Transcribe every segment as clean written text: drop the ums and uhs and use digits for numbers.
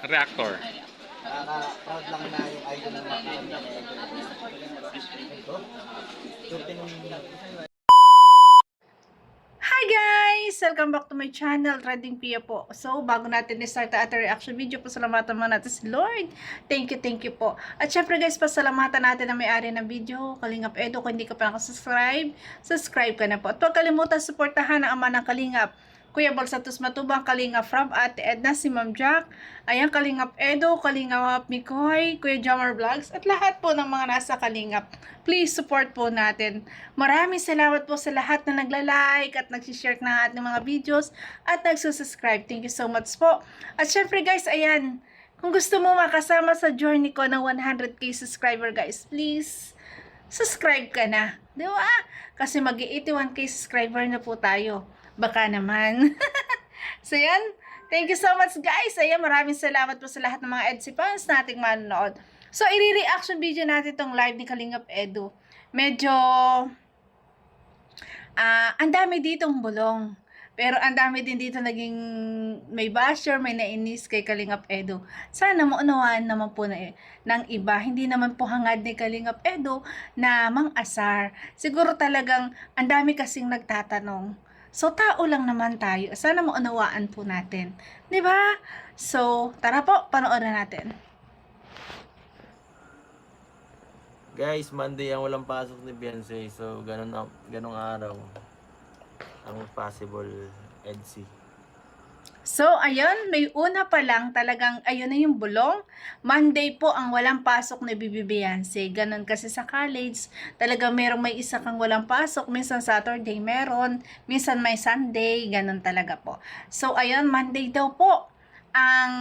Reactor. Nakaka-proud lang na yung idol ng mga ito. 13 Hi guys! Welcome back to my channel, Trending Pia po. So, bago natin i-start ang ating reaction video, pasalamatan mo natin si Lord. Thank you po. At syempre guys, pasalamatan natin ang may-ari ng video, Kalingap Edo. Kung hindi ka pa nakasubscribe, subscribe ka na po. At huwag kalimutan suportahan ang ama ng Kalingap, Kuya Balsatos Matubang, Kalingap from Ate Edna, si Ma'am Jack, ayan, Kalingap Edo, Kalingap Mikoy, Kuya Jamar Vlogs, at lahat po ng mga nasa Kalingap. Please support po natin. Maraming salamat po sa lahat na nagla-like at nagsishare ng ating mga videos at nagsusubscribe. Thank you so much po. At syempre guys, ayan, kung gusto mo makasama sa journey ko ng 100k subscriber guys, please subscribe ka na. Di ba? Kasi mag-81k subscriber na po tayo. Baka naman. So yan, thank you so much guys. Ayan, maraming salamat po sa lahat ng mga EDSI fans nating manonood. So, i-reaction video natin itong live ni Kalingap Edo. Medyo, ang dami ditong bulong. Pero ang dami din dito naging may basher, may nainis kay Kalingap Edo. Sana maunawaan naman po ng iba. Hindi naman po hangad ni Kalingap Edo na mang-asar. Siguro talagang ang dami kasing nagtatanong. So, tao lang naman tayo. Sana maunawaan po natin. 'Di ba? So, tara po, panoorin natin. Guys, Monday ang walang pasok ni Beyonce. So, ganong araw ang possible EDSI. So, ayun, may una pa lang talagang, ayun na yung bulong. Monday po ang walang pasok ni Bibi Beyonce. Ganon kasi sa college, talaga merong may isa kang walang pasok. Minsan Saturday meron, minsan may Sunday, ganon talaga po. So, ayun, Monday daw po ang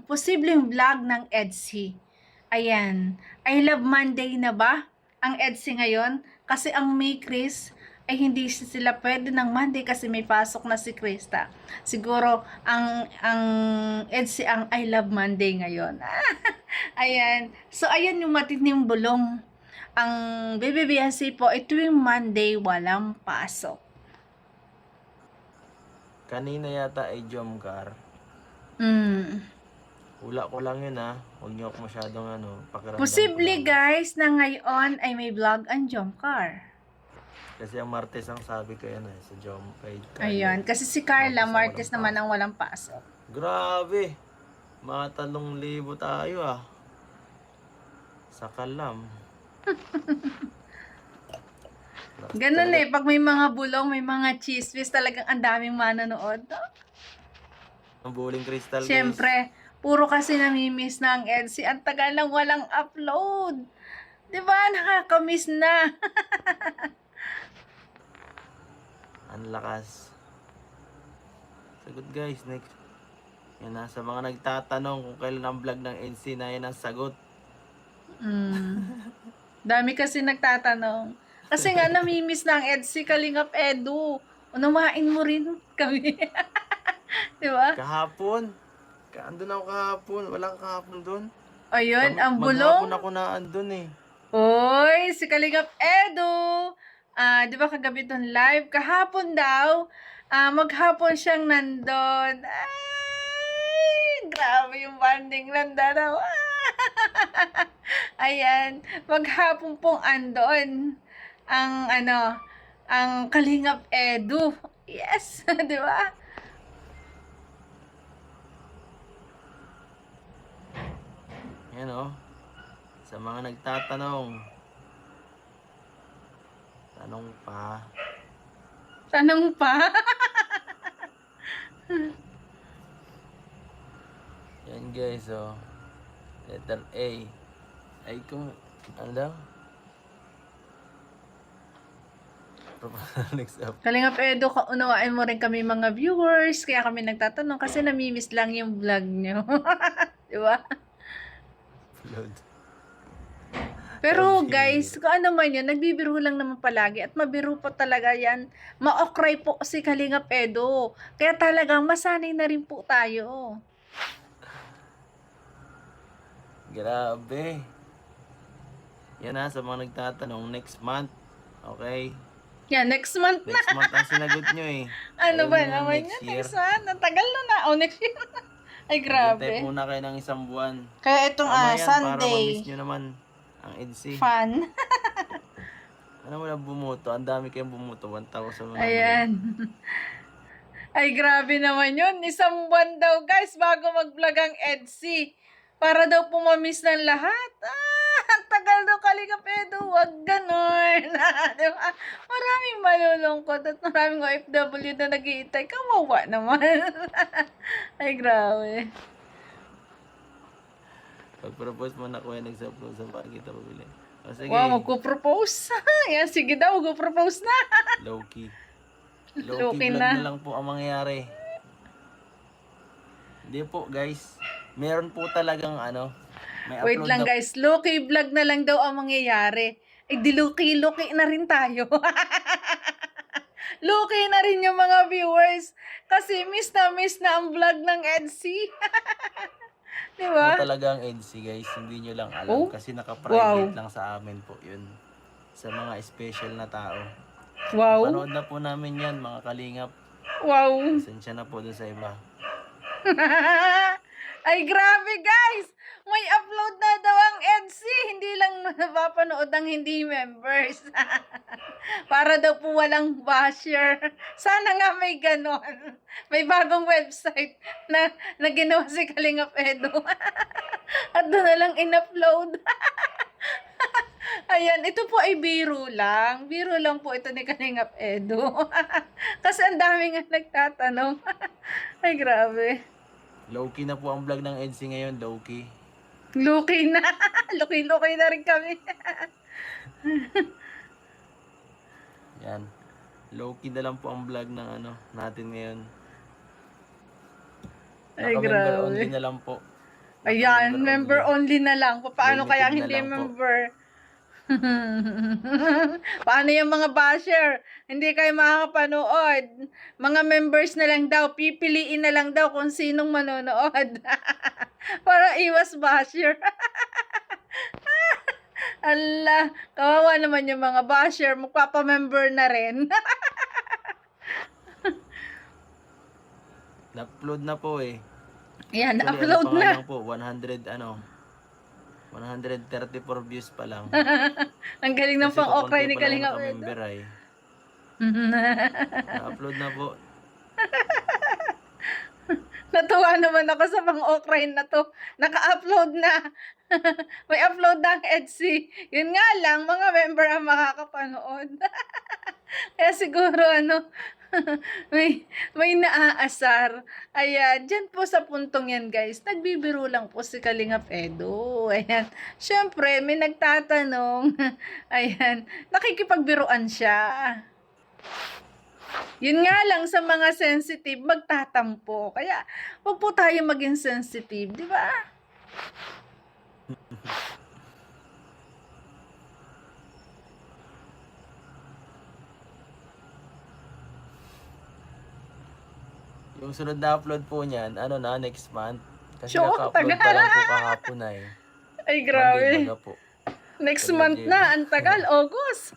posibleng vlog ng EDSI. Ayan, I Love Monday na ba ang EDSI ngayon? Kasi ang May Chris ay hindi sila pwede ng Monday kasi may pasok na si Krista. Siguro ang EDSI ang I Love Monday ngayon. Ayan. So ayan yung matinding bulong. Ang Bibi Beyonce po ay tuwing Monday walang pasok. Kanina yata ay Jomcar. Hula ko lang yun ha. Huwag niyo ako masyadong pakiramdam. Posible guys na ngayon ay may vlog ang Jomcar. Kasi ang Martes ang sabi ko yan sa Jom kay Carla. Ayun, kasi si Carla Martes naman ang walang pasok. Grabe! Mga 3,000 tayo Sa kalam. Ganun pag may mga bulong, may mga chismis, talagang ang daming manonood. Ang Bowling Crystal guys. Siyempre, puro kasi namimiss na ang EDSI. Ang tagal lang walang upload. Diba? Nakakamiss na. Ang lakas. So good guys, next. Yan sa mga nagtatanong kung kailan ang vlog ng NC na yan ang sagot. Dami kasi nagtatanong. Kasi nga namimiss na ang EDSI, Kalingap Edu. Unawain mo rin kami. Diba? Kahapon. Andun ako kahapon. Walang kahapon dun. Ayun, ang bulong. Maghapon ako na andun Hoy, si Kalingap Edu. Di ba kagabi doon live? Kahapon daw, maghapon siyang nandun. Ay, grabe yung banding landa daw. Ayan, maghapon pong andon ang ang Kalingap Edu. Yes, di ba? Yan sa mga nagtatanong. Tanong pa. Tanong pa? Yan guys, letter A. Ay kung, ano daw? Next up. Kalingap Edo, unawain mo rin kami mga viewers. Kaya kami nagtatanong kasi namimiss lang yung vlog nyo. Di ba? Upload. Pero guys, kung ano man yun, nagbibiro lang naman palagi at mabiro po talaga yan. Ma-okray po si Kalingap Edo. Kaya talagang masanay na rin po tayo. Grabe. Yan sa mga nagtatanong next month. Okay? Yan, next month na. Next month ang sinagot nyo eh. Ano Ayaw ba nyo na naman next yan? year. Next month? Ang tagal na. O, next year. Ay, Hintay grabe. muna kayo ng isang buwan. Kaya itong Tama yan, para Sunday, ma-miss nyo naman ang EDC. fun. Ano mo na bumuto? Ang dami kayong bumuto. 1,000 mga Ayan. Ay, grabe naman yun. Isang buwan daw, guys, bago mag-vlog ang Etsy. Para daw pumamiss ng lahat. Ang tagal daw Kalingap Edu. Wag ganon. Diba? Maraming malulungkot at maraming OFW na nag-iitay. Kawawa naman. Ay, grabe. Pag-propose mo na kuya, nag-upload sa paan kita pabili. O sige, Wow, magpo-propose. Yan, sige daw, magpo-propose na. low-key. Low-key Low-key vlog na. na lang po ang mangyayari. Hindi po guys. Meron po talagang ano. May Wait upload lang, na guys. Loki vlog na lang daw ang mangyayari. Eh, di Loki na rin tayo. Loki na rin yung mga viewers. Kasi miss na ang vlog ng Etsy. Di po ba? talaga ang EDC guys. Hindi nyo lang alam. Oh? Kasi naka-private Wow. lang sa amin po yun. Sa mga special na tao. Wow. Panood na po namin yan mga kalingap. Wow. Pasensya na po dun sa iba. Ay, grabe guys! May upload na daw ang Etsy. Hindi lang napapanood ang hindi members. Para daw po walang basher. Sana nga may ganon. May bagong website na ginawa si Kalingap Edu. At doon na lang in-upload. Ayan, ito po ay biro lang. Biro lang po ito ni Kalingap Edu. Kasi ang dami nga nagtatanong. Ay, grabe. Low-key na po ang vlog ng EDC ngayon. Low-key. Luki na. Luki na rin kami. Yan. Low-key na lang po ang vlog ng ano natin ngayon. Ay, Naka-member grabe. only na lang po. Ayan, member only na lang. Paano Limited kaya na hindi lang po. member? Paano yung mga basher? Hindi kayo makakapanood. Mga members na lang daw. Pipiliin na lang daw kung sinong manonood. Para iwas basher. Allah, kawawa naman yung mga basher. Magpapamember na rin. Na-upload na po eh. Ayan, Actually, upload ano pa nga na. lang po, 134 views pa lang. Ang galing ng Kasi pang-okray kukunti ni pa lang Kalingap Edu. naka-member ay. Na-upload na po. Natuwa naman ako sa mga okray na to. Naka-upload na. May upload na ang Etsy. Yun nga lang, mga member ang makakapanood. Kaya siguro, may naaasar. Ayan, dyan po sa puntong yan, guys. Nagbibiro lang po si Kalingap Edu. Ayan. Siyempre, may nagtatanong. Ayan. Nakikipagbiruan siya. Yun nga lang sa mga sensitive, magtatampo. Kaya, huwag po tayo maging sensitive, di ba? Yung sunod na upload po niyan, ano na, next month. Kasi Sure, naka-upload pa lang po kahapon na eh. Ay, Monday grabe. baga po. Next Sunod month yun. na, ang tagal, August.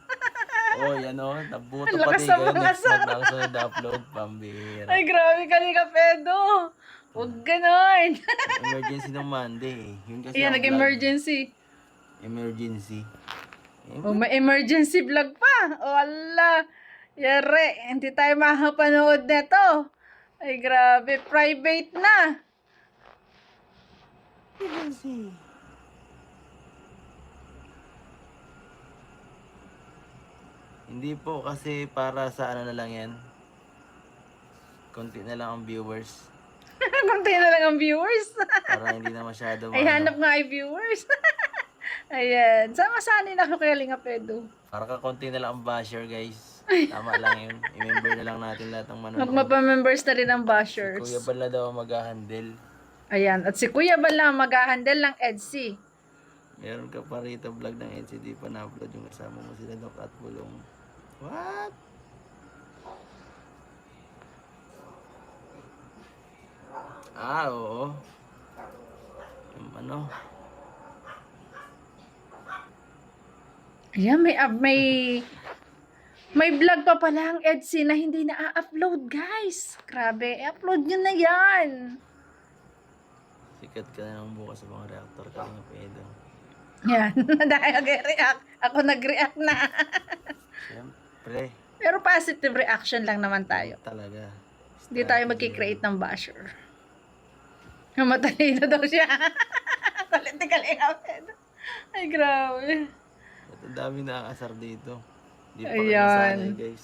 Oh, yan o. Nabuto Ang lakas pati ng kayo. mga Next month sara. na ang sunod na upload. Pambira. Ay, grabe ka ni Kapedo. Huwag ganon. Emergency ng Monday eh. Yun kasi Ayan, ang vlog. nag-emergency. Emergency. Eh, Oh, may emergency vlog pa. Oh, ala. Yare, hindi tayo makapanood nito. Ay, grabe. Private na. Emergency. Hindi po kasi para sa ano na lang yan. Konti na lang ang viewers. Kunti na lang ang viewers. Para hindi na masyado Ay, hanap nga ay viewers. Ayan. Sama-sani na ako kay Kalingap Edu. Para konti na lang ang basher guys. Tama lang yun. I-member na lang natin lahat ng manonood. Magmapa-members na rin ang Si bashers. Kuya Bala daw ang mag-handle. Ayan. At si Kuya Bala mag-handle ng Etsy. Meron ka pa rito vlog ng NCD pa na-upload yung kasama mo sila Doc at Bulong. What? Ah, oo. Yung ano? Ayan, May vlog pa pala ang Edsy na hindi na-upload, guys. Grabe, i-upload nyo na yan. Sikat ka na ng bukas sa mga reactor ka nga pedo. Yan, dahil nag-react. Ako nag-react na. Siyempre, Pero positive reaction lang naman tayo. talaga. Hindi tayo magkikreate ng basher. Matalino daw siya. Kulit ni Kalinga Pedro. Ay, grabe. At ang dami nakakasar dito. Hindi pa kayo Ayan. nasanay guys.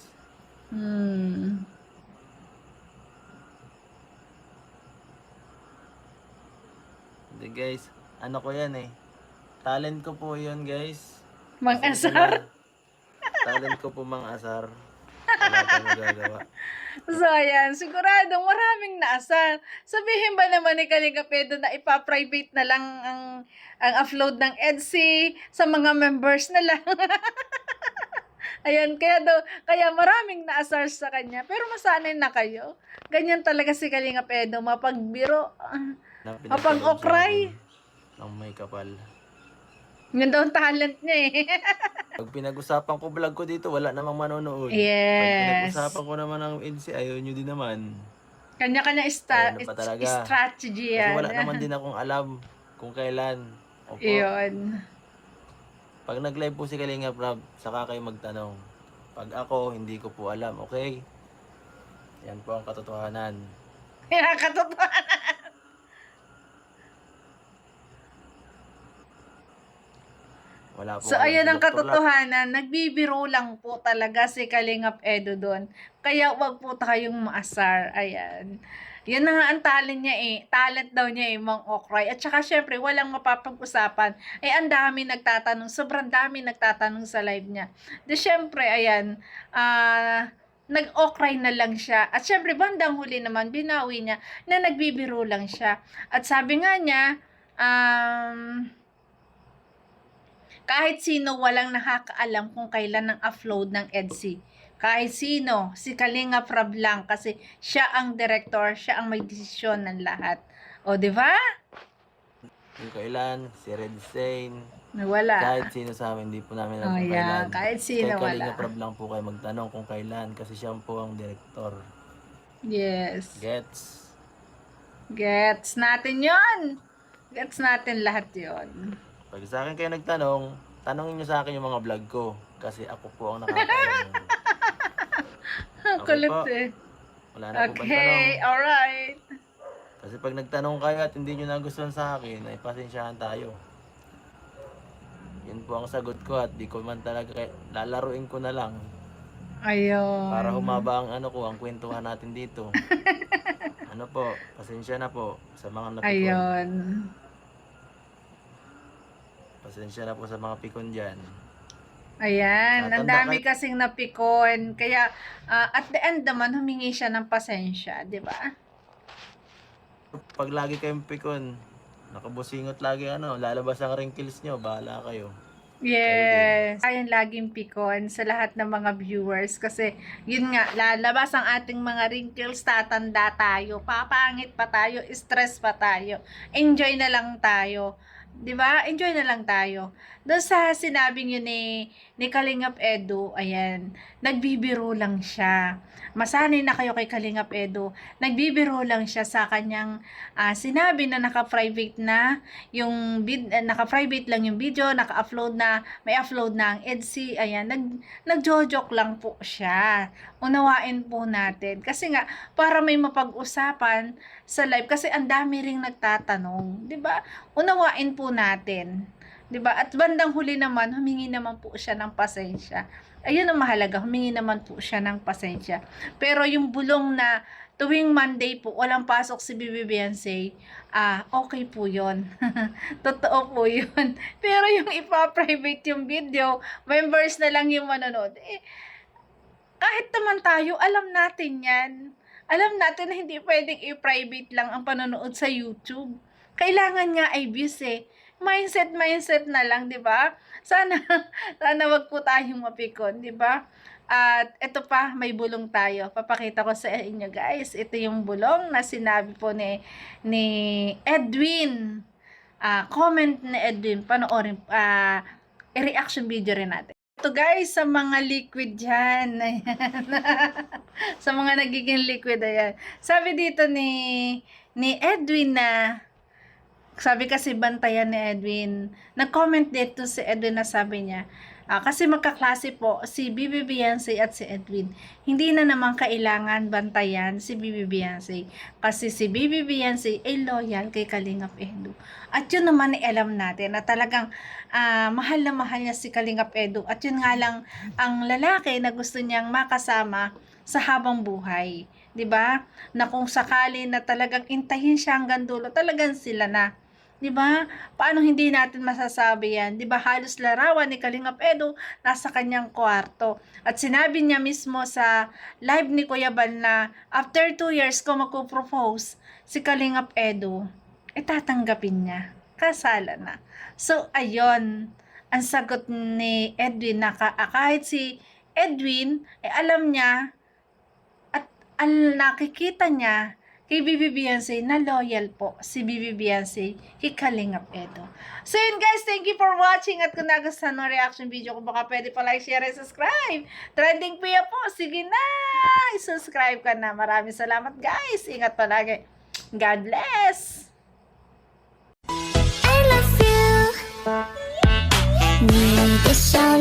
Hindi guys, ano ko yan eh. Talent ko po yun guys. Mang Pasensya asar. na. Talent ko po mang asar. Wala tayong magagawa. So, ayan, siguradong maraming naasar. Sabihin ba naman ni Kalinga Pedro na ipa-private na lang ang upload ng Edsy sa mga members na lang. Ayan, kaya maraming naasar sa kanya. Pero masanay na kayo. Ganyan talaga si Kalinga Pedro, mapagbiro. Na Mapag-okray. ng may kapal. Yun daw ang talent niya eh. Pag pinag-usapan ko vlog ko dito, wala namang manonood. Pag Yes. pinag-usapan ko naman ng NC, ayaw nyo din naman. Kanya-kanya Ano pa talaga? strategy Kasi yan. wala naman din akong alam kung kailan. Opo. Yun. Pag nag-live po si Kalinga Prab, saka kayo magtanong. Pag ako, hindi ko po alam, okay? Yan po ang katotohanan. Katotohanan. Wala po So, alam ayan si ang Dr. Lap. katotohanan. Nagbibiro lang po talaga si Kalingap Edo doon. Kaya wag po tayong maasar. Ayan. Yan na nga ang talent niya eh. Talent daw niya eh, Mang Okray. At saka syempre, walang mapapag-usapan. Eh, ang dami nagtatanong. Sobrang dami nagtatanong sa live niya. Di syempre, ayan, nag-okray na lang siya. At syempre, bandang huli naman, binawi niya na nagbibiro lang siya. At sabi nga niya, kahit sino walang nakakaalam kung kailan ang upload ng Edsy. Kahit sino, si Kalinga Prab lang kasi siya ang director, siya ang may desisyon ng lahat. O, di ba? Kung kailan, si Red Sane, Wala. kahit sino sa amin, hindi po namin alam Oh, kung yeah. kailan. Kahit sino, Kay Kalinga wala. Prab lang po kayo magtanong kung kailan kasi siya po ang director. Yes. Gets? Gets natin yon. Gets natin lahat yon. Pag sa akin kayo nagtanong, tanongin nyo sa akin yung mga vlog ko. Kasi ako po ang nakakaalam. Kulit po. eh. Wala na po bang tanong. Okay, alright. Kasi pag nagtanong kayo at hindi nyo nagustuhan sa akin, ay pasensyahan tayo. Yun po ang sagot ko at di ko man talaga lalaruin ko na lang. Ayun. Para humaba ang ano ko, ang kwentuhan natin dito. Ano po, pasensya na po sa mga napikon. Ayun. Pasensya na po sa mga pikon dyan. Ayan, ang Tatanda dami kasing napikon. Kaya, at the end naman, humingi siya ng pasensya, di ba? Pag lagi kayong pikon, nakabusingot lagi lalabas ang wrinkles nyo, bahala kayo. Yes. Ayan, laging pikon sa lahat ng mga viewers. Kasi, yun nga, lalabas ang ating mga wrinkles, tatanda tayo, papangit pa tayo, stress pa tayo. Enjoy na lang tayo. 'Di ba? Enjoy na lang tayo. Doon sa sinabing yun ni Kalingap Edo, ayan, nagbibiro lang siya. Masanay na kayo kay Kalingap Edo. Nagbibiro lang siya sa kanyang sinabi na naka-private na yung naka-private lang yung video, naka-upload na, may upload na ang Edsy. Ayan, nagjo-joke lang po siya. Unawain po natin. Kasi nga, para may mapag-usapan sa live, kasi ang dami ring nagtatanong. 'Di ba? Unawain po natin. 'Di ba? At bandang huli naman, humingi naman po siya ng pasensya. Ayun ang mahalaga, humingi naman po siya ng pasensya. Pero yung bulong na tuwing Monday po, walang pasok si Bibi Beyonce, okay po yun. Totoo po yun. Pero yung ipa-private yung video, members na lang yung manonood, kahit naman tayo, alam natin yan. Alam natin na hindi pwedeng i-private lang ang panonood sa YouTube. Kailangan nga ay views eh. Mindset na lang, 'di ba? Sana wag po tayong mapikon, 'di ba? At ito pa, may bulong tayo. Papakita ko sa inyo, guys. Ito yung bulong na sinabi po ni Edwin. Comment ni Edwin, panoorin, i-reaction video rin natin. to guys sa mga liquid dyan. Ayan. Sa mga nagiging liquid, ayan. Sabi dito ni Edwin na, sabi kasi bantayan ni Edwin. Nag-comment dito si Edwin na sabi niya, kasi magkaklase po si Bibi Beyonce at si Edwin. Hindi na naman kailangan bantayan si Bibi Beyonce. Kasi si Bibi Beyonce ay loyal kay Kalingap Edu. At yun naman ay alam natin na talagang mahal na mahal niya si Kalingap Edu. At yun nga lang ang lalaki na gusto niyang makasama sa habang buhay. 'Di ba? Na kung sakali na talagang intayin siya hanggang dulo, talagang sila na. 'Di ba? Paano hindi natin masasabi 'yan? 'Di ba? Halos larawan ni Kalingap Edu nasa kanyang kwarto. At sinabi niya mismo sa live ni Kuya Bal na after 2 years ko magpo-propose si Kalingap Edu, tatanggapin niya. Kasala na. So, ayun. Ang sagot ni Edwin na kahit si Edwin, alam niya at nakikita niya kay Bibi Beyonce na loyal po si Bibi Beyonce kay Kalingap Edu. So yun guys, thank you for watching at kung nagustuhan ng reaction video ko, baka pwede pa like, share, and subscribe. Trending Pia po, sige na! I-subscribe ka na. Maraming salamat guys. Ingat palagi. God bless! I love you. 你的笑